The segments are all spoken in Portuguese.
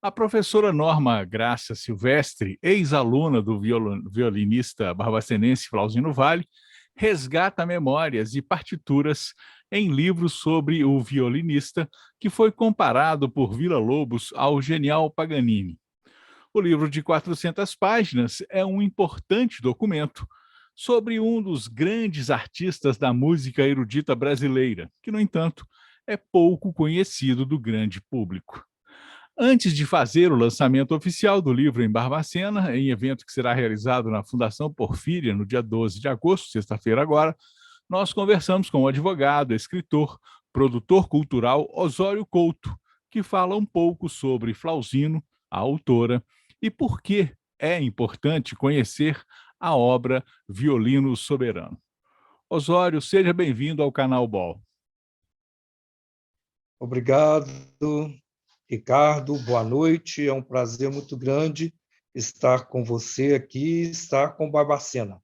A professora Norma Grácia Silvestre, ex-aluna do violinista barbacenense Flauzino Vale, resgata memórias e partituras em livros sobre o violinista, que foi comparado por Villa-Lobos ao genial Paganini. O livro de 400 páginas é um importante documento sobre um dos grandes artistas da música erudita brasileira, que, no entanto, é pouco conhecido do grande público. Antes de fazer o lançamento oficial do livro em Barbacena, em evento que será realizado na Fundação Porfíria no dia 12 de agosto, sexta-feira agora, nós conversamos com o advogado, escritor, produtor cultural Osório Couto, que fala um pouco sobre Flauzino, a autora, e por que é importante conhecer a obra Violino Soberano. Osório, seja bem-vindo ao canal Bol. Obrigado, Ricardo. Boa noite. É um prazer muito grande estar com você aqui, estar com Barbacena.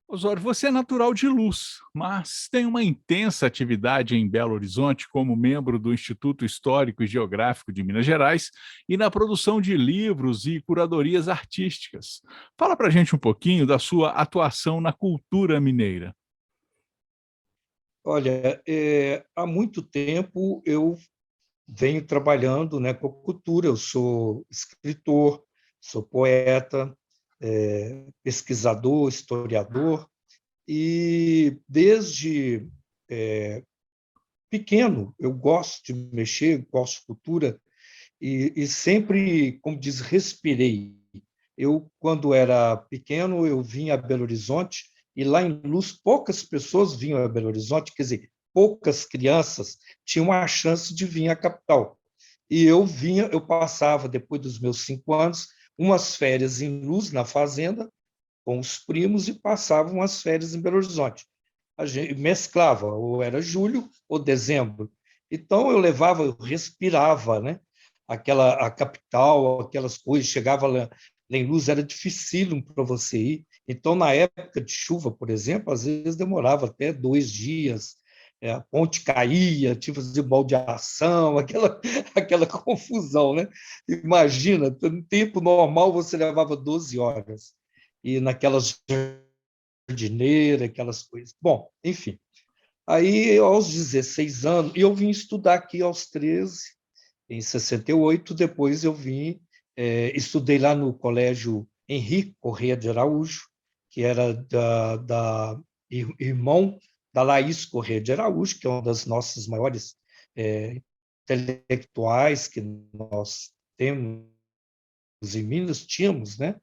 Osório, você é natural de Luz, mas tem uma intensa atividade em Belo Horizonte como membro do Instituto Histórico e Geográfico de Minas Gerais e na produção de livros e curadorias artísticas. Fala para a gente um pouquinho da sua atuação na cultura mineira. Olha, há muito tempo eu venho trabalhando, né, com a cultura. Eu sou escritor, sou poeta, pesquisador, historiador, e desde pequeno eu gosto de mexer, gosto de cultura, e sempre, como diz, respirei. Eu, quando era pequeno, eu vinha a Belo Horizonte, e lá em Luz poucas pessoas vinham a Belo Horizonte, quer dizer, poucas crianças tinham a chance de vir à capital. E eu vinha, eu passava, depois dos meus 5 anos, umas férias em Luz, na fazenda, com os primos, e passava umas férias em Belo Horizonte. A gente mesclava, ou era julho ou dezembro. Então eu levava, eu respirava, né? A capital, aquelas coisas, chegava lá em Luz, era dificílimo para você ir. Então, na época de chuva, por exemplo, às vezes demorava até 2 dias, a ponte caía, tinha que fazer baldeação, aquela confusão, né? Imagina, no tempo normal você levava 12 horas, e naquelas jardineira, aquelas coisas. Bom, enfim. Aí, aos 16 anos, e eu vim estudar aqui aos 13, em 68. Depois eu vim, estudei lá no Colégio Henrique Corrêa de Araújo, que era irmão da Laís Corrêa de Araújo, que é uma das nossas maiores intelectuais que nós temos em Minas, tínhamos, né?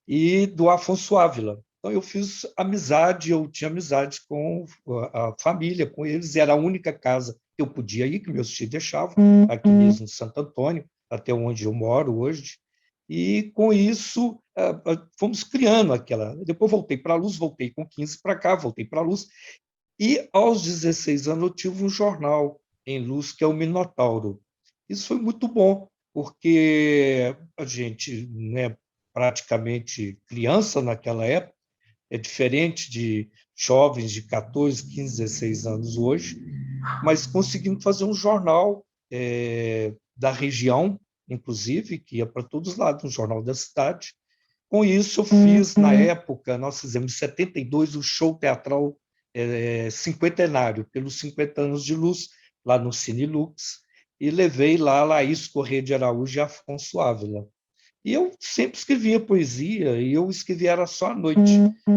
E do Afonso Ávila. Então, eu fiz amizade, eu tinha amizade com a família, com eles, e era a única casa que eu podia ir, que meus tios deixavam, aqui mesmo em Santo Antônio, até onde eu moro hoje. E, com isso, fomos criando aquela... Depois voltei para a Luz, voltei com 15 para cá, voltei para a Luz, e, aos 16 anos, eu tive um jornal em Luz, que é o Minotauro. Isso foi muito bom, porque a gente, né, praticamente criança naquela época, é diferente de jovens de 14, 15, 16 anos hoje, mas conseguimos fazer um jornal da região, inclusive, que ia para todos os lados, um jornal da cidade. Com isso, eu fiz, na época, nós fizemos em 72 o show teatral cinquentenário, pelos 50 anos de Luz, lá no Cine Lux, e levei lá a Laís Corrêa de Araújo e Afonso Ávila. E eu sempre escrevia poesia, e eu escrevia era só à noite.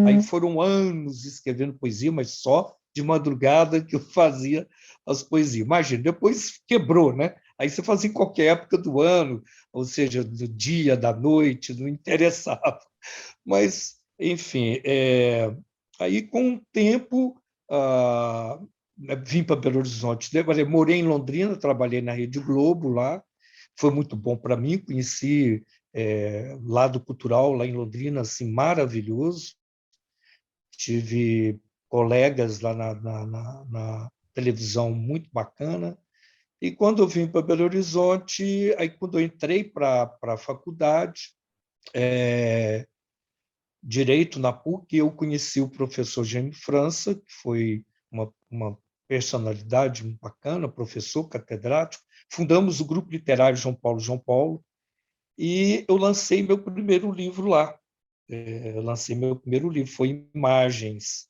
Aí foram anos escrevendo poesia, mas só de madrugada que eu fazia as poesias. Imagina, depois quebrou, né? Aí você fazia em qualquer época do ano, ou seja, do dia, da noite, não interessava. Mas, enfim, aí com o tempo vim para Belo Horizonte. Morei em Londrina, trabalhei na Rede Globo lá, foi muito bom para mim, conheci lado cultural lá em Londrina, assim, maravilhoso. Tive colegas lá na televisão muito bacana. E quando eu vim para Belo Horizonte, aí quando eu entrei para a faculdade, Direito na PUC, eu conheci o professor Jaime França, que foi uma personalidade bacana, professor, catedrático. Fundamos o Grupo Literário João Paulo, João Paulo, e eu lancei meu primeiro livro lá. Eu lancei meu primeiro livro, foi Imagens,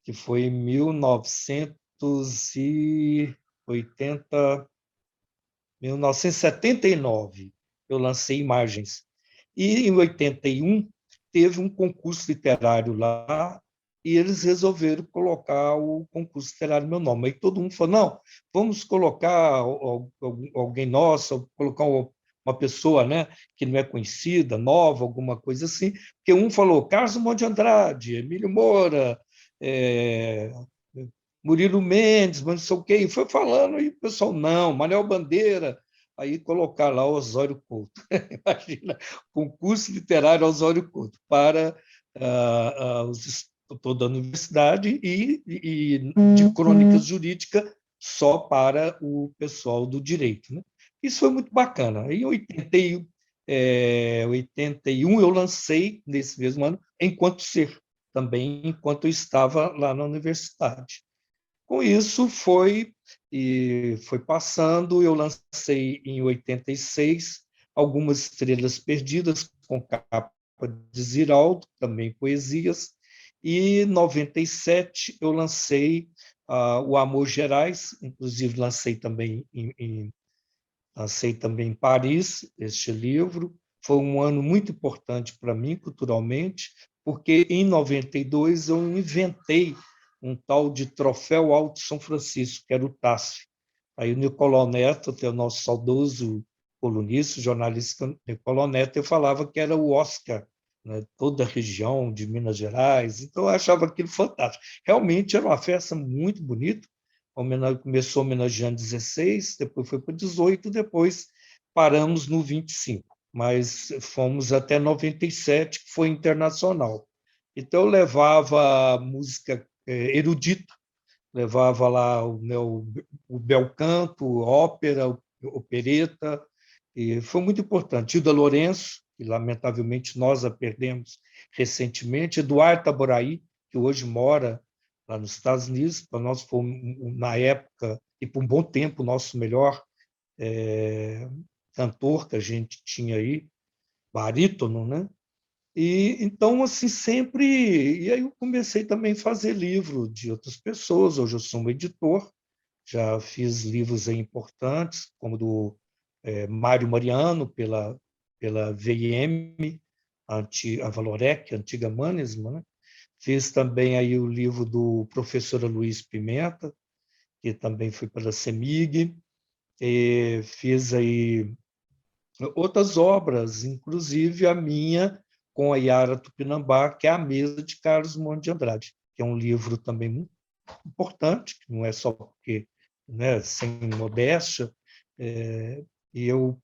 que foi em 1979. Eu lancei Imagens. E, em 81, teve um concurso literário lá, e eles resolveram colocar o concurso literário no meu nome. Aí todo mundo falou, não, vamos colocar alguém nosso, colocar uma pessoa, né, que não é conhecida, nova, alguma coisa assim, porque um falou Carlos Drummond de Andrade, Emílio Moura, Murilo Mendes, mas não sei o quê, e foi falando, e o pessoal, não, Manuel Bandeira, aí colocar lá o Osório Couto. Imagina, concurso literário Osório Couto para os toda a universidade e de crônicas jurídicas só para o pessoal do direito. Né? Isso foi muito bacana. Em 81 eu lancei, nesse mesmo ano, Enquanto Ser, também enquanto eu estava lá na universidade. Com isso, foi passando, eu lancei em 86 Algumas Estrelas Perdidas, com capa de Ziraldo, também poesias, e em 97 eu lancei O Amor Gerais, inclusive lancei também em Paris este livro. Foi um ano muito importante para mim, culturalmente, porque em 92 eu inventei um tal de Troféu Alto São Francisco, que era o TASF. Aí o Nicolau Neto, que é o nosso saudoso colunista, jornalista Nicolau Neto, eu falava que era o Oscar, né, toda a região de Minas Gerais, então eu achava aquilo fantástico. Realmente era uma festa muito bonita, começou homenageando 16, depois foi para 18, depois paramos no 25, mas fomos até 97, que foi internacional. Então eu levava música erudita, levava lá o bel canto, ópera, opereta, e foi muito importante. Hilda Lourenço, que lamentavelmente nós a perdemos recentemente, Eduardo Taboraí, que hoje mora lá nos Estados Unidos, para nós foi, na época, e por um bom tempo, o nosso melhor cantor que a gente tinha aí, barítono, né? E então, assim, sempre. E aí eu comecei também a fazer livro de outras pessoas. Hoje eu sou um editor, já fiz livros aí importantes, como do Mário Mariano, pela VIM, a Valorec, a antiga Manesma, né? Fiz também aí o livro do professor Luiz Pimenta, que também foi pela CEMIG. E fiz aí outras obras, inclusive a minha com a Yara Tupinambá, que é A Mesa de Carlos Drummond de Andrade, que é um livro também muito importante, que não é só porque, né, sem modéstia, e eu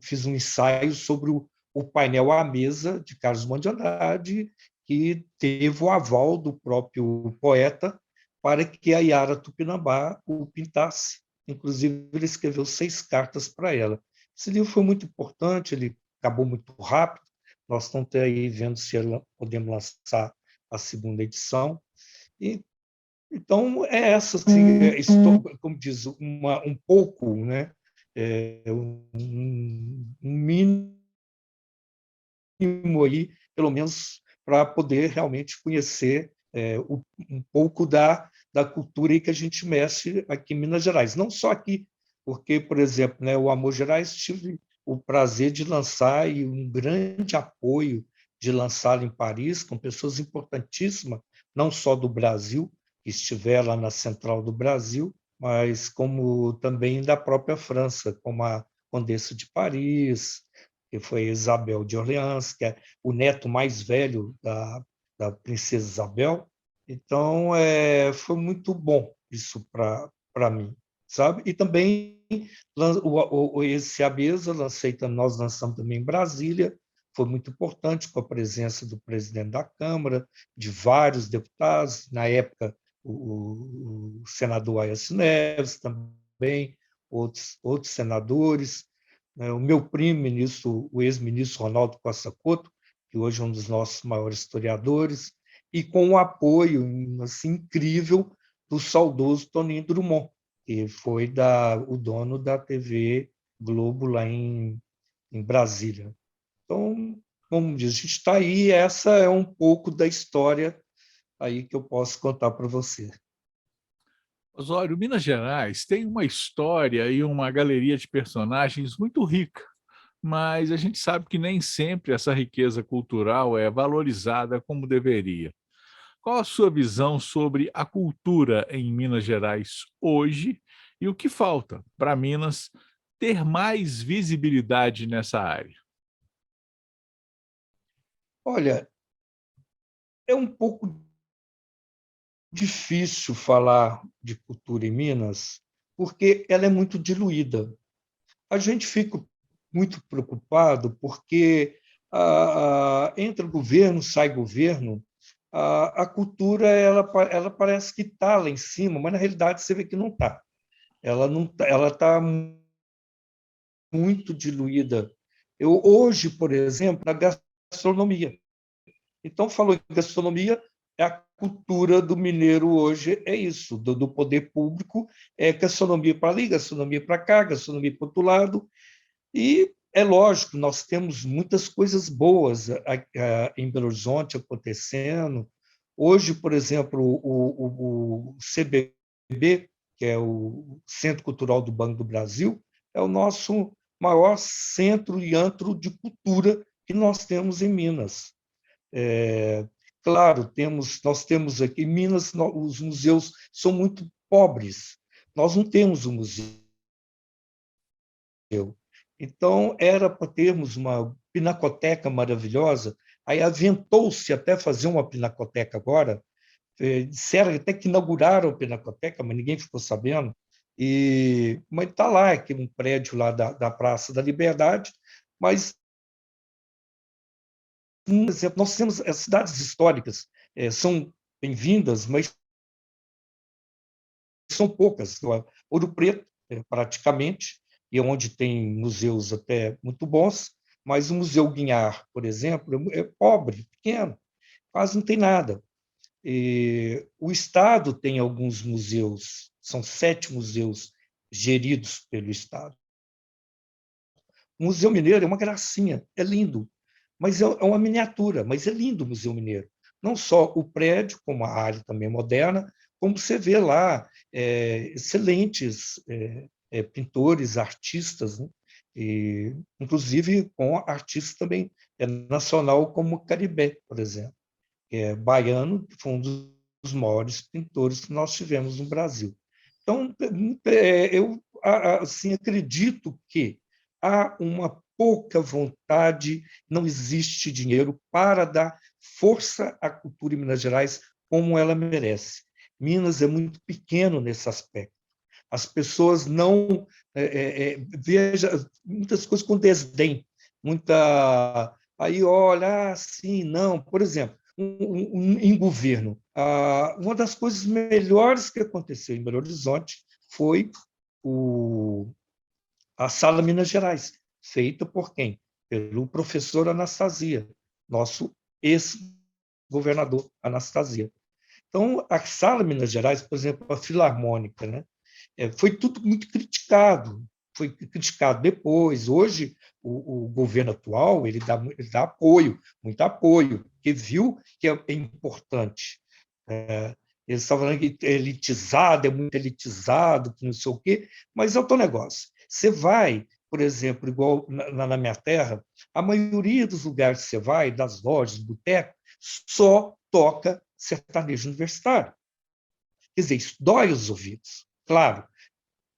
fiz um ensaio sobre o painel A Mesa de Carlos Drummond de Andrade, que teve o aval do próprio poeta para que a Yara Tupinambá o pintasse. Inclusive, ele escreveu 6 cartas para ela. Esse livro foi muito importante, ele acabou muito rápido. Nós estamos aí vendo se podemos lançar a segunda edição. E, então, é essa, assim, como diz, um pouco, né? Um mínimo aí, pelo menos, para poder realmente conhecer um pouco da cultura que a gente mexe aqui em Minas Gerais. Não só aqui, porque, por exemplo, né, o Amor Gerais tive o prazer de lançar e um grande apoio de lançá-lo em Paris, com pessoas importantíssimas, não só do Brasil, que estiver lá na Central do Brasil, mas como também da própria França, como a Condessa de Paris, que foi Isabel de Orleans, que é o neto mais velho da princesa Isabel. Então, foi muito bom isso para mim, sabe? E também esse A Mesa, nós lançamos também em Brasília, foi muito importante com a presença do presidente da Câmara, de vários deputados, na época o senador Aécio Neves também, outros senadores, né? O meu primo, o ex-ministro Ronaldo Costa Couto, que hoje é um dos nossos maiores historiadores, e com um apoio assim, incrível do saudoso Toninho Drummond, que foi o dono da TV Globo lá em Brasília. Então, como diz, a gente está aí, essa é um pouco da história aí que eu posso contar para você. Osório, Minas Gerais tem uma história e uma galeria de personagens muito rica, mas a gente sabe que nem sempre essa riqueza cultural é valorizada como deveria. Qual a sua visão sobre a cultura em Minas Gerais hoje e o que falta para Minas ter mais visibilidade nessa área? Olha, é um pouco difícil falar de cultura em Minas, porque ela é muito diluída. A gente fica muito preocupado porque entra governo, sai governo, a cultura ela parece que está lá em cima, mas na realidade você vê que não está. Ela não tá, ela está muito diluída. Eu hoje, por exemplo, na gastronomia. Então, falou em gastronomia, a cultura do mineiro hoje é isso, do poder público, é gastronomia para ali, gastronomia para cá, gastronomia para outro lado. E é lógico, nós temos muitas coisas boas em Belo Horizonte acontecendo. Hoje, por exemplo, o CBB, que é o Centro Cultural do Banco do Brasil, é o nosso maior centro e antro de cultura que nós temos em Minas. Claro, nós temos aqui em Minas, os museus são muito pobres. Nós não temos um museu. Então, era para termos uma pinacoteca maravilhosa. Aí aventou-se até fazer uma pinacoteca agora. Disseram até que inauguraram a pinacoteca, mas ninguém ficou sabendo. Mas está lá, aqui um prédio lá da Praça da Liberdade. Mas, por exemplo, nós temos as cidades históricas, são bem-vindas, mas são poucas. Ouro Preto, praticamente, e onde tem museus até muito bons, mas o Museu Guinhar, por exemplo, é pobre, pequeno, quase não tem nada. O Estado tem alguns museus, são 7 museus geridos pelo Estado. O Museu Mineiro é uma gracinha, é lindo, mas é uma miniatura, mas é lindo o Museu Mineiro. Não só o prédio, como a área também moderna, como você vê lá excelentes pintores, artistas, né? Inclusive com artistas também nacional, como Caribé, por exemplo, que é baiano, que foi um dos maiores pintores que nós tivemos no Brasil. Então, eu assim, acredito que há uma pouca vontade, não existe dinheiro para dar força à cultura em Minas Gerais como ela merece. Minas é muito pequeno nesse aspecto. As pessoas não vejam muitas coisas com desdém, muita aí olha assim, não, por exemplo, em governo, uma das coisas melhores que aconteceu em Belo Horizonte foi a Sala Minas Gerais, feita por quem? Pelo professor Anastasia, nosso ex-governador Anastasia. Então, a Sala Minas Gerais, por exemplo, a Filarmônica, né? Foi tudo muito criticado, foi criticado depois. Hoje, o governo atual ele dá apoio, muito apoio, porque viu que é importante. Eles estavam falando que é elitizado, é muito elitizado, que não sei o quê, mas é outro negócio. Você vai, por exemplo, igual na minha terra, a maioria dos lugares que você vai, das lojas, boteco, só toca sertanejo universitário. Quer dizer, isso dói os ouvidos. Claro,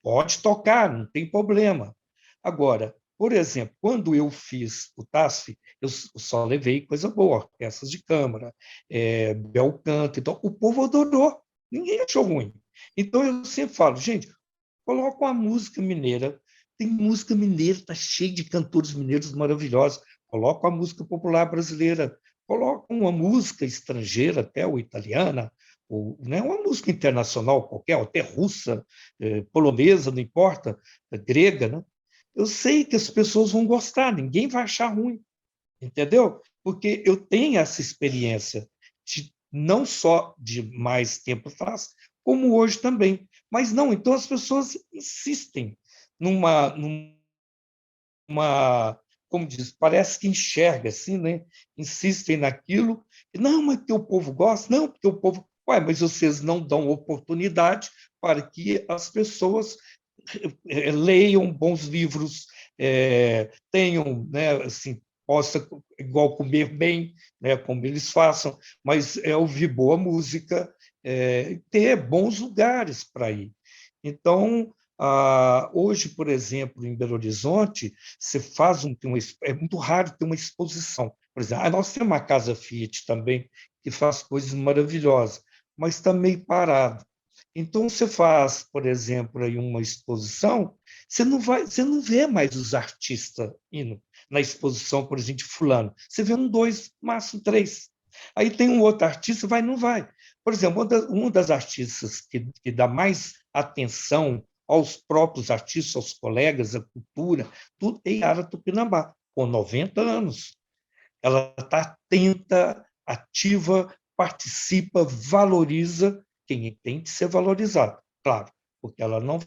pode tocar, não tem problema. Agora, por exemplo, quando eu fiz o TASF, eu só levei coisa boa, peças de câmara, bel canto, então o povo adorou, ninguém achou ruim. Então eu sempre falo, gente, coloca uma música mineira, tem música mineira, está cheio de cantores mineiros maravilhosos, coloca a música popular brasileira, coloca uma música estrangeira, até ou italiana, ou né, uma música internacional qualquer, até russa, polonesa, não importa, grega, né? Eu sei que as pessoas vão gostar, ninguém vai achar ruim, entendeu? Porque eu tenho essa experiência não só de mais tempo atrás, como hoje também. Mas não, então as pessoas insistem numa, como diz, parece que enxerga assim, né? Insistem naquilo, não, mas que o povo gosta, não, porque o povo, ué, mas vocês não dão oportunidade para que as pessoas leiam bons livros, tenham, né, assim, possa igual comer bem, né, como eles façam, mas ouvir boa música, ter bons lugares para ir. Então, hoje, por exemplo, em Belo Horizonte, você faz é muito raro ter uma exposição. Por exemplo, nós temos uma casa Fiat também, que faz coisas maravilhosas, mas está meio parado. Então, você faz, por exemplo, aí uma exposição, você não vê mais os artistas indo na exposição, por exemplo, de fulano. Você vê um, dois, máximo três. Aí tem um outro artista, vai, não vai. Por exemplo, uma das artistas que dá mais atenção aos próprios artistas, aos colegas, à cultura, tudo é Yara Tupinambá, com 90 anos. Ela está atenta, ativa, participa, valoriza quem tem que ser valorizado, claro, porque ela não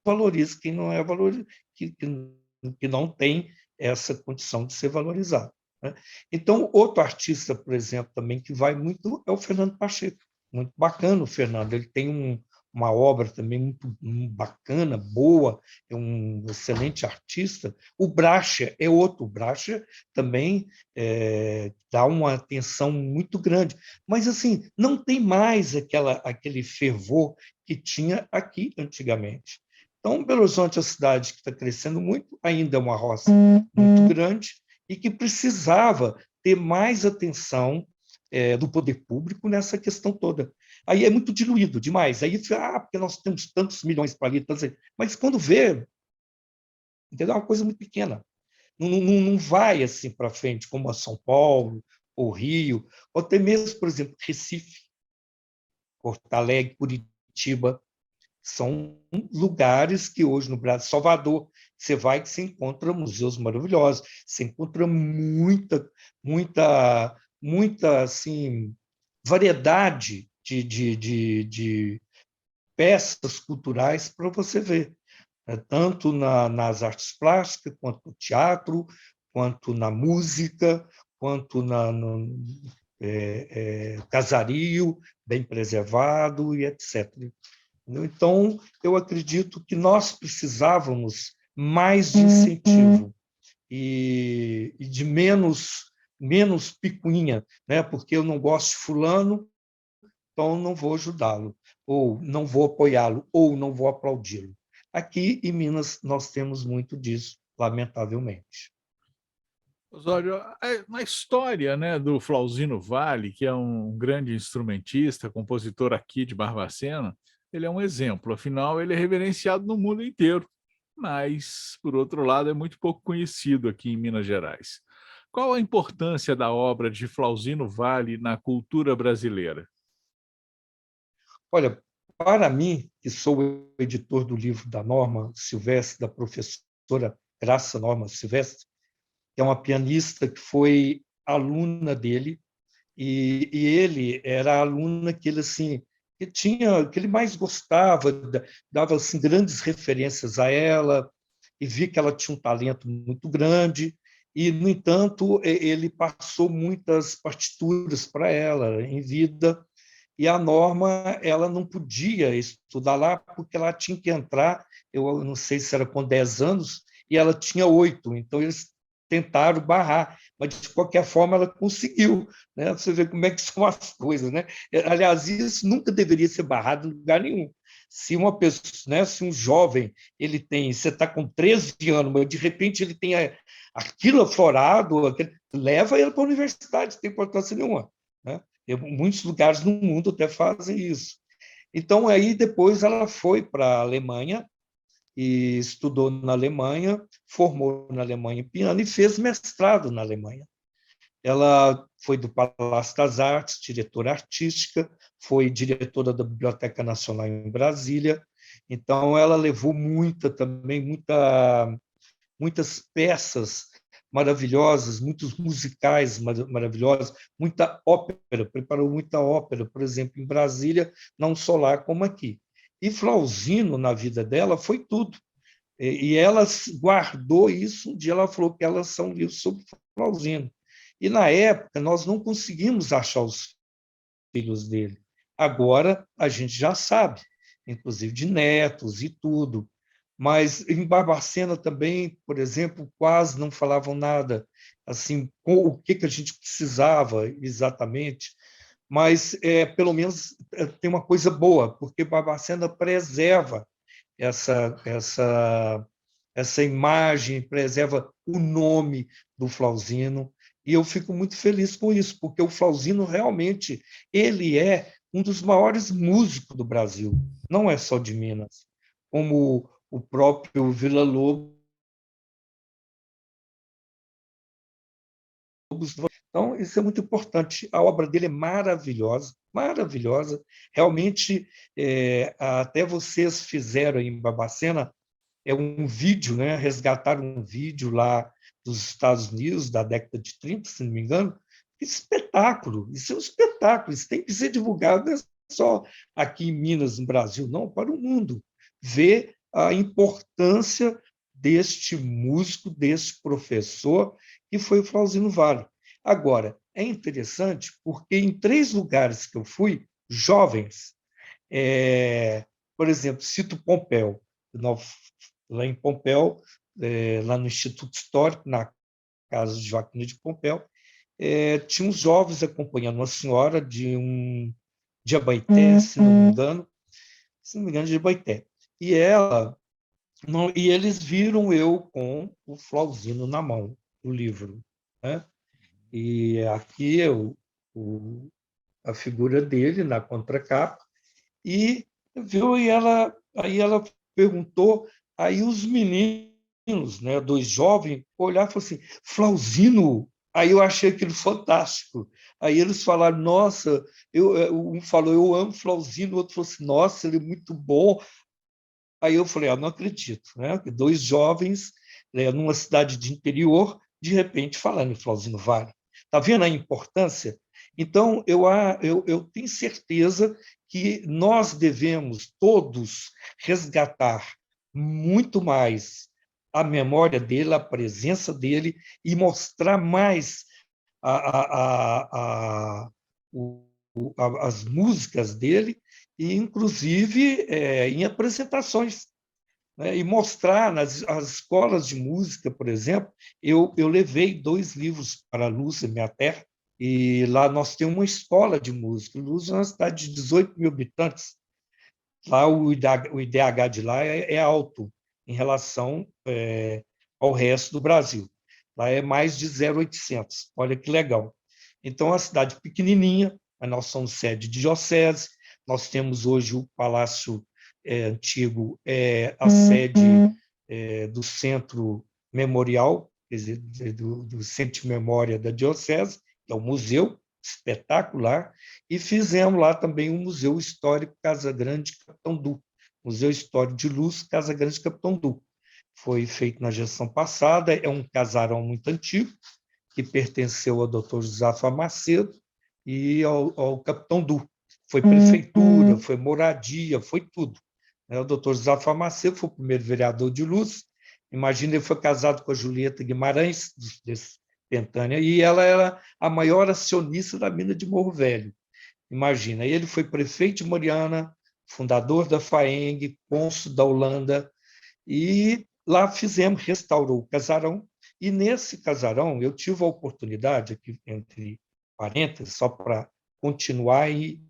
valoriza quem não é valorizado, que não tem essa condição de ser valorizado. Né? Então, outro artista, por exemplo, também que vai muito é o Fernando Pacheco. Muito bacana o Fernando. Ele tem uma obra também muito bacana, boa, é um excelente artista. O Bracha é outro. O Bracha também dá uma atenção muito grande. Mas, assim, não tem mais aquele fervor que tinha aqui antigamente. Então, Belo Horizonte é uma cidade que está crescendo muito, ainda é uma roça muito grande e que precisava ter mais atenção do poder público nessa questão toda. Aí é muito diluído demais. Aí, porque nós temos tantos milhões para ali, mas quando vê, entendeu? É uma coisa muito pequena. Não vai assim para frente, como a São Paulo, ou Rio, ou até mesmo, por exemplo, Recife, Porto Alegre, Curitiba. São lugares que hoje no Brasil, Salvador, você vai que você encontra museus maravilhosos, você encontra muita assim, variedade de peças culturais para você ver, né? Tanto nas artes plásticas, quanto no teatro, quanto na música, quanto no casario, bem preservado e etc. Então, eu acredito que nós precisávamos mais de incentivo e de menos picuinha, né? Porque eu não gosto de fulano, então não vou ajudá-lo, ou não vou apoiá-lo, ou não vou aplaudi-lo. Aqui em Minas nós temos muito disso, lamentavelmente. Osório, na história, né, do Flauzino Vale, que é um grande instrumentista, compositor aqui de Barbacena, ele é um exemplo. Afinal, ele é reverenciado no mundo inteiro, mas, por outro lado, é muito pouco conhecido aqui em Minas Gerais. Qual a importância da obra de Flauzino Vale na cultura brasileira? Olha, para mim, que sou o editor do livro da Norma Silvestre, da professora Graça Norma Silvestre, que é uma pianista que foi aluna dele, e ele era a aluna que ele assim que ele mais gostava, dava assim grandes referências a ela e vi que ela tinha um talento muito grande e no entanto ele passou muitas partituras para ela em vida e a Norma ela não podia estudar lá porque ela tinha que entrar, eu não sei se era com 10 anos e ela tinha 8, então eles tentaram barrar, mas de qualquer forma ela conseguiu, né? Você vê como é que são as coisas, né? Aliás, isso nunca deveria ser barrado em lugar nenhum. Se uma pessoa, né, se um jovem, você está com 13 anos, mas de repente ele tem aquilo aflorado, leva ele para a universidade, não tem importância nenhuma, né? Muitos lugares no mundo até fazem isso. Então, aí depois ela foi para a Alemanha, e estudou na Alemanha, formou na Alemanha em piano e fez mestrado na Alemanha. Ela foi do Palácio das Artes, diretora artística, foi diretora da Biblioteca Nacional em Brasília. Então, ela levou muitas peças maravilhosas, muitos musicais maravilhosos, muita ópera, preparou muita ópera, por exemplo, em Brasília, não só lá como aqui. E Flauzino, na vida dela, foi tudo. E ela guardou isso, um dia ela falou que elas são livros sobre Flauzino. E, na época, nós não conseguimos achar os filhos dele. Agora, a gente já sabe, inclusive de netos e tudo. Mas em Barbacena também, por exemplo, quase não falavam nada, assim, com o que a gente precisava exatamente. Mas, pelo menos, tem uma coisa boa, porque Barbacena preserva essa imagem, preserva o nome do Flauzino, e eu fico muito feliz com isso, porque o Flauzino realmente ele é um dos maiores músicos do Brasil, não é só de Minas, como o próprio Villa-Lobos. Então, isso é muito importante. A obra dele é maravilhosa, maravilhosa. Realmente, até vocês fizeram em Babacena um vídeo, né? Resgataram um vídeo lá dos Estados Unidos, da década de 30, se não me engano. Espetáculo, isso é um espetáculo, isso tem que ser divulgado, não é só aqui em Minas, no Brasil, não, para o mundo. Ver a importância deste músico, deste professor, que foi o Flauzino Vale. Agora, é interessante porque em 3 lugares que eu fui, jovens, por exemplo, cito Pompéu, lá em Pompéu, lá no Instituto Histórico, na casa de Joaquim de Pompéu, tinha uns jovens acompanhando uma senhora de Abaeté, se não me engano, de Abaeté. E ela, não, e eles viram eu com o Flauzino na mão, o livro, né? E aqui a figura dele na contracapa, e viu, aí ela perguntou, aí os meninos, né, 2 jovens, olharam e falaram assim, Flauzino? Aí eu achei aquilo fantástico. Aí eles falaram, nossa, um falou, eu amo Flauzino, o outro falou assim, nossa, ele é muito bom. Aí eu falei, não acredito, né? Que 2 jovens, né, numa cidade de interior, de repente falando em Flauzino Vale. Está vendo a importância? Então, eu tenho certeza que nós devemos todos resgatar muito mais a memória dele, a presença dele, e mostrar mais a, as músicas dele, e inclusive em apresentações, né? E mostrar nas as escolas de música, por exemplo, eu levei 2 livros para Lúcia, minha terra, e lá nós temos uma escola de música. Lúcia é uma cidade de 18 mil habitantes. Lá o IDH de lá é alto em relação ao resto do Brasil. Lá é mais de 0,800. Olha que legal. Então, é uma cidade pequenininha, mas nós somos sede de diocese. Nós temos hoje o Palácio Antigo, a sede do Centro Memorial, quer dizer, do Centro de Memória da Diocese, que é o museu espetacular, e fizemos lá também um Museu Histórico Casa Grande Capitão Du, Museu Histórico de Luz Casa Grande Capitão Du. Foi feito na gestão passada, é um casarão muito antigo, que pertenceu ao Dr. Zafa Macedo e ao Capitão Du. Foi prefeitura, foi moradia, foi tudo. O Dr. Zafa Macedo foi o primeiro vereador de Luz. Imagina, ele foi casado com a Julieta Guimarães, desse Pentânia, e ela era a maior acionista da mina de Morro Velho. Imagina, ele foi prefeito de Mariana, fundador da FAENG, cônsul da Holanda, e lá restaurou o casarão, e nesse casarão eu tive a oportunidade, aqui entre parênteses, só para continuar e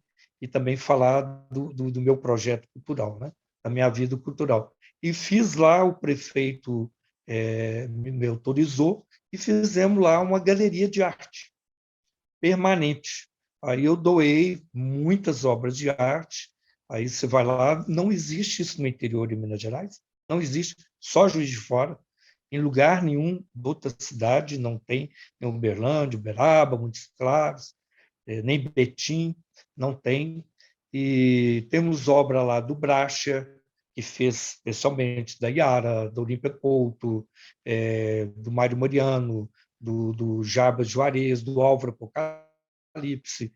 também falar do meu projeto cultural, né? Da minha vida cultural. E fiz lá, o prefeito me autorizou, e fizemos lá uma galeria de arte permanente. Aí eu doei muitas obras de arte, aí você vai lá, não existe isso no interior de Minas Gerais, não existe, só Juiz de Fora, em lugar nenhum de outra cidade não tem, nem Uberlândia, Uberaba, Montes Claros, nem Betim, não tem. E temos obra lá do Bracha, que fez especialmente da Yara, da Olímpia Couto, do Mário Mariano, do Jarbas Juarez, do Álvaro Apocalipse,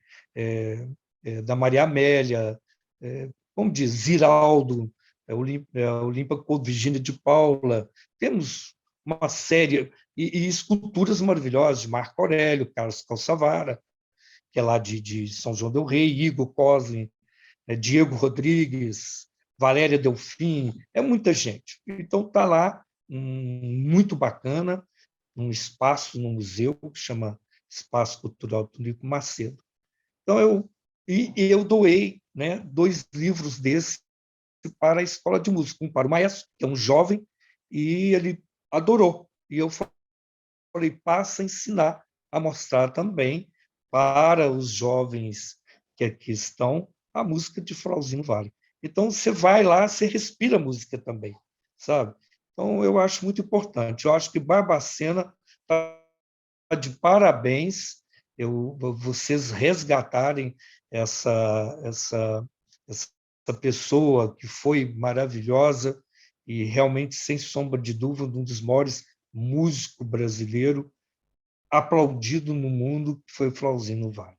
da Maria Amélia, como diz, Ziraldo, Olímpia Couto, Virgínia de Paula. Temos uma série, e esculturas maravilhosas de Marco Aurélio, Carlos Calçavara, que é lá de São João del Rei, Igor Coslin, Diego Rodrigues, Valéria Delfim, é muita gente. Então está lá, muito bacana, um espaço no museu que chama Espaço Cultural Tonico Macedo. Então eu doei, né, 2 livros desses para a escola de música, um para o maestro, que é um jovem, e ele adorou. E eu falei, passa a ensinar, a mostrar também para os jovens que aqui estão a música de Flauzino Vale. Então, você vai lá, você respira a música também, sabe? Então, eu acho muito importante. Eu acho que Barbacena está de parabéns vocês resgatarem essa pessoa que foi maravilhosa e realmente, sem sombra de dúvida, um dos maiores músicos brasileiros aplaudido no mundo, que foi o Flauzino Vale.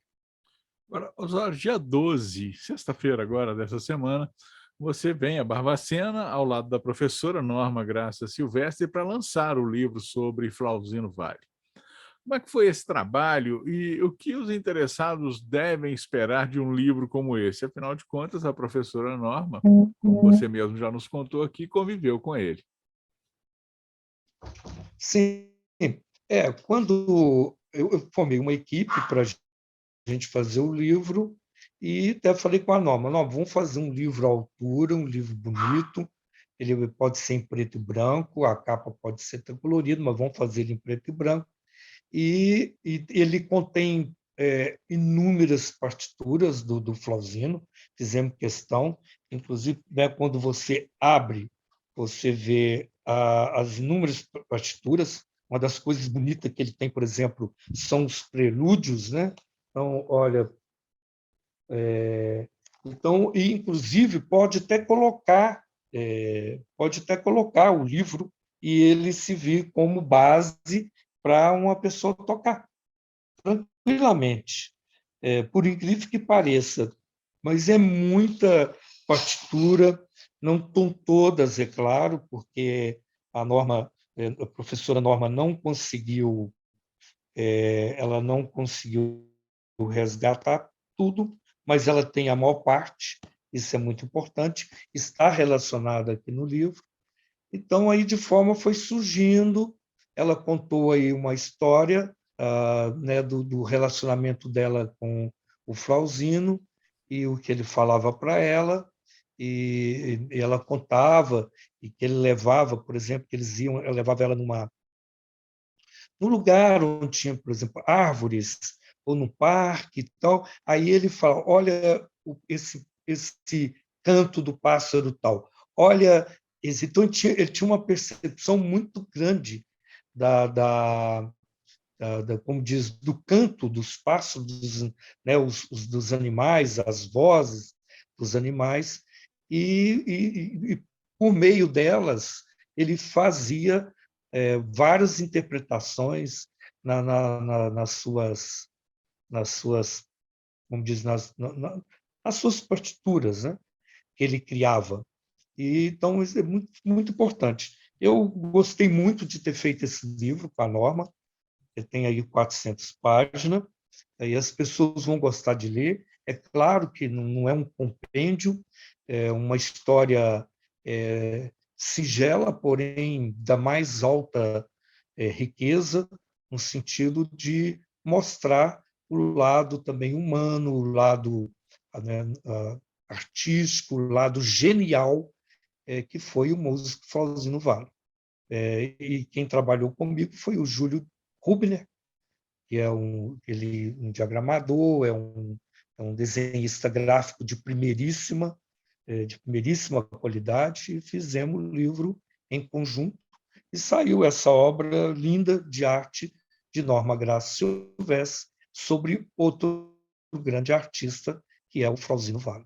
Agora, Osório, dia 12, sexta-feira agora dessa semana, você vem a Barbacena, ao lado da professora Norma Graça Silvestre, para lançar o livro sobre Flauzino Vale. Como é que foi esse trabalho e o que os interessados devem esperar de um livro como esse? Afinal de contas, a professora Norma, como você mesmo já nos contou aqui, conviveu com ele. Sim, quando eu formei uma equipe para a gente fazer o livro e até falei com a Norma, vamos fazer um livro à altura, um livro bonito, ele pode ser em preto e branco, a capa pode ser até colorida, mas vamos fazer ele em preto e branco. E ele contém inúmeras partituras do Flauzino, fizemos questão, inclusive, né, quando você abre, você vê as inúmeras partituras. Uma das coisas bonitas que ele tem, por exemplo, são os prelúdios, né? Então, olha, então, e inclusive pode até colocar o livro e ele se vir como base para uma pessoa tocar tranquilamente, por incrível que pareça, mas é muita partitura, não estão todas, é claro, porque a professora Norma ela não conseguiu resgatar tudo, mas ela tem a maior parte, isso é muito importante, está relacionada aqui no livro. Então, aí de forma foi surgindo, ela contou aí uma história né, do relacionamento dela com o Flauzino e o que ele falava para ela, e ela contava e que ele levava, por exemplo, que ela levava ela num lugar onde tinha, por exemplo, árvores ou no parque e tal. Aí ele fala, olha esse canto do pássaro tal, olha então ele tinha uma percepção muito grande como diz, do canto dos pássaros, né, dos animais, as vozes dos animais, e por meio delas ele fazia várias interpretações nas suas, como diz, nas suas partituras, né, que ele criava. E, então, isso é muito, muito importante. Eu gostei muito de ter feito esse livro com a Norma, ele tem aí 400 páginas, aí as pessoas vão gostar de ler. É claro que não é um compêndio, é uma história singela, porém da mais alta riqueza, no sentido de mostrar o lado também humano, o lado né, artístico, o lado genial que foi o músico Flauzino Vale. E quem trabalhou comigo foi o Júlio Rubner, que é um diagramador, é um desenhista gráfico de primeiríssima qualidade, e fizemos o livro em conjunto, e saiu essa obra linda de arte de Norma Graça Silvestre sobre outro grande artista, que é o Flauzino Vale.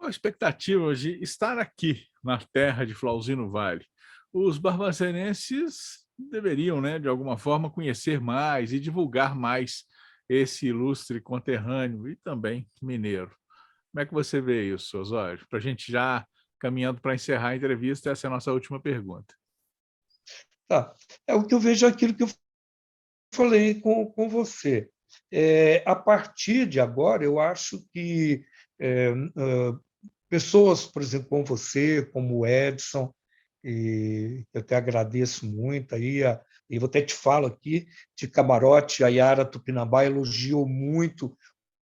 Qual a expectativa de estar aqui na terra de Flauzino Vale? Os barbacenenses deveriam, né, de alguma forma, conhecer mais e divulgar mais esse ilustre conterrâneo e também mineiro. Como é que você vê isso, Osório? Para a gente já caminhando para encerrar a entrevista, essa é a nossa última pergunta. Tá. É o que eu vejo, aquilo que eu falei com você. A partir de agora, eu acho que pessoas, por exemplo, como você, como o Edson, e eu até agradeço muito aí, e eu até te falo aqui, de camarote, a Yara Tupinambá elogiou muito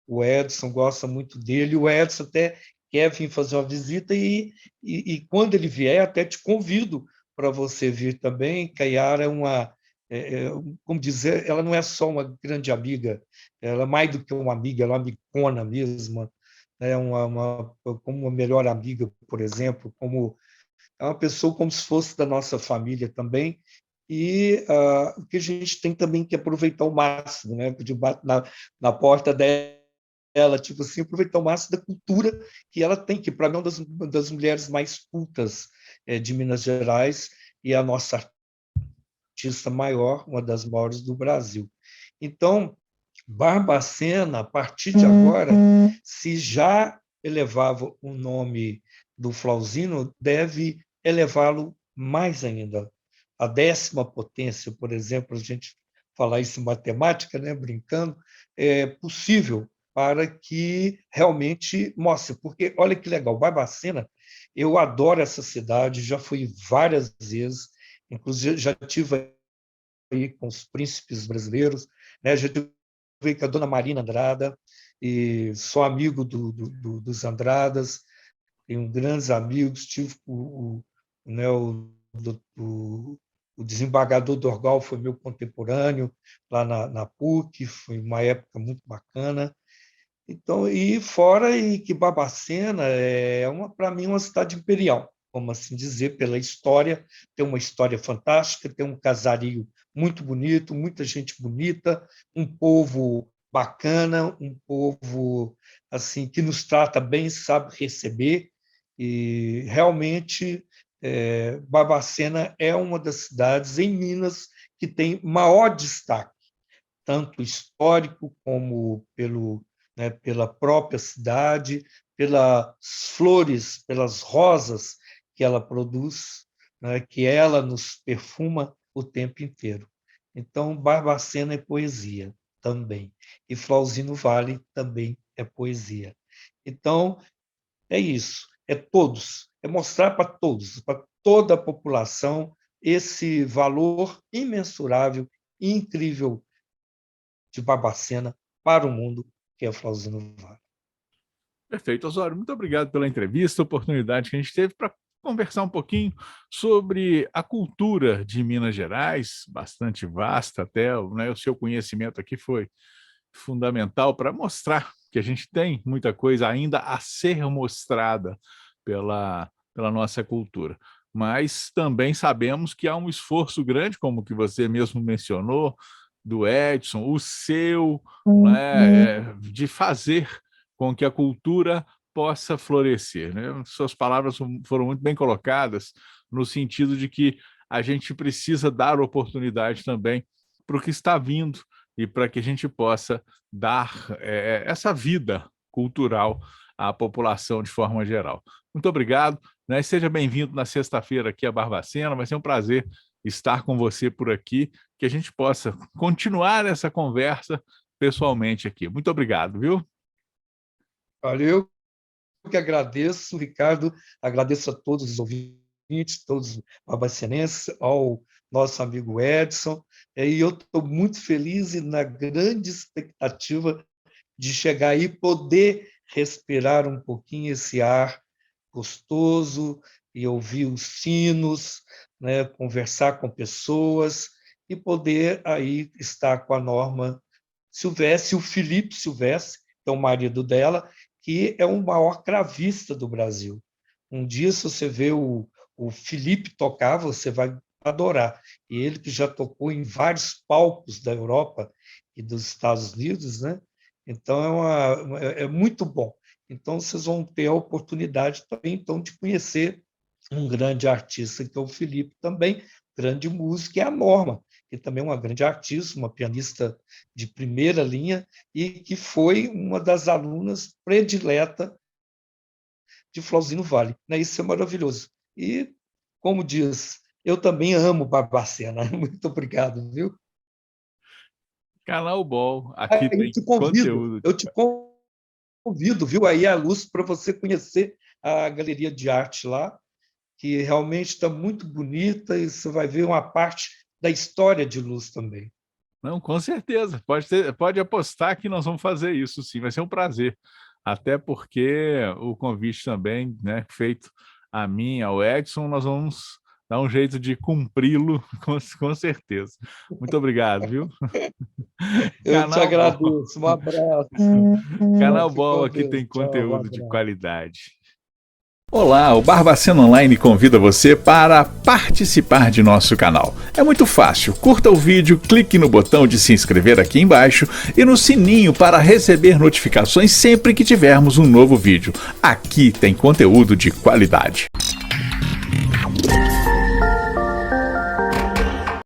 o Edson, gosta muito dele, o Edson até quer vir fazer uma visita e quando ele vier, até te convido para você vir também, que a Yara é uma, é, é, como dizer, ela não é só uma grande amiga, ela é mais do que uma amiga, ela é uma amigona mesmo, né? Como uma melhor amiga, por exemplo, como é uma pessoa como se fosse da nossa família também, e o que a gente tem também que aproveitar o máximo, né? De bater na porta dela, tipo assim, aproveitar o máximo da cultura que ela tem, que para mim é uma das mulheres mais cultas de Minas Gerais e é a nossa artista maior, uma das maiores do Brasil. Então, Barbacena, a partir de agora, se já elevava o nome do Flauzino, deve elevá-lo mais ainda. A 10ª potência, por exemplo, a gente falar isso em matemática, né, brincando, é possível para que realmente mostre. Porque, olha que legal, Barbacena, eu adoro essa cidade, já fui várias vezes, inclusive já tive aí com os príncipes brasileiros, né, já tive com a dona Marina Andrada, e sou amigo dos Andradas, tenho grandes amigos, tive né, o desembargador Dorgal foi meu contemporâneo lá na PUC, foi uma época muito bacana. Então, e fora e que Barbacena é para mim uma cidade imperial, como assim dizer, pela história, tem uma história fantástica, tem um casario muito bonito, muita gente bonita, um povo bacana, um povo assim que nos trata bem, sabe receber, e realmente Barbacena é uma das cidades em Minas que tem maior destaque, tanto histórico como pela própria cidade, pelas flores, pelas rosas que ela produz, né, que ela nos perfuma o tempo inteiro. Então, Barbacena é poesia também, e Flauzino Vale também é poesia. Então, é isso, é todos, é mostrar para todos, para toda a população, esse valor imensurável e incrível de Barbacena para o mundo, que é o Flauzino Vale. Perfeito, Osório. Muito obrigado pela entrevista, a oportunidade que a gente teve para conversar um pouquinho sobre a cultura de Minas Gerais, bastante vasta até, né, o seu conhecimento aqui foi fundamental para mostrar que a gente tem muita coisa ainda a ser mostrada pela nossa cultura. Mas também sabemos que há um esforço grande, como que você mesmo mencionou, do Edson, o seu, né, de fazer com que a cultura possa florescer, né? Suas palavras foram muito bem colocadas, no sentido de que a gente precisa dar oportunidade também para o que está vindo e para que a gente possa dar essa vida cultural à população de forma geral. Muito obrigado, né? Seja bem-vindo na sexta-feira aqui a Barbacena, vai ser um prazer estar com você por aqui, que a gente possa continuar essa conversa pessoalmente aqui. Muito obrigado, viu? Valeu, eu que agradeço, Ricardo, agradeço a todos os ouvintes, todos os barbacenenses, ao nosso amigo Edson, e eu estou muito feliz e na grande expectativa de chegar aí e poder respirar um pouquinho esse ar gostoso e ouvir os sinos, né, conversar com pessoas e poder aí estar com a Norma Silvestre, o Felipe Silvestre, que é o marido dela, que é o maior cravista do Brasil. Um dia, se você vê o Felipe tocar, você vai adorar. E ele que já tocou em vários palcos da Europa e dos Estados Unidos, né? Então é muito bom. Então, vocês vão ter a oportunidade também, então, de conhecer um grande artista, que é o Felipe também, grande músico, e a Norma, que também é uma grande artista, uma pianista de primeira linha, e que foi uma das alunas predileta de Flauzino Vale. Né? Isso é maravilhoso. E, como diz, eu também amo Barbacena. Muito obrigado, viu? Canal Ball, aqui tem conteúdo. Eu te convido, viu, aí a Luz, para você conhecer a galeria de arte lá, que realmente está muito bonita, e você vai ver uma parte da história de Luz também. Não, com certeza. Pode apostar que nós vamos fazer isso, sim. Vai ser um prazer. Até porque o convite também, né, feito a mim, ao Edson, nós vamos dar um jeito de cumpri-lo, com certeza. Muito obrigado, viu? Eu te agradeço. Um abraço. Canal Ball aqui tem conteúdo de qualidade. Olá, o Barbacena Online convida você para participar de nosso canal. É muito fácil, curta o vídeo, clique no botão de se inscrever aqui embaixo e no sininho para receber notificações sempre que tivermos um novo vídeo. Aqui tem conteúdo de qualidade.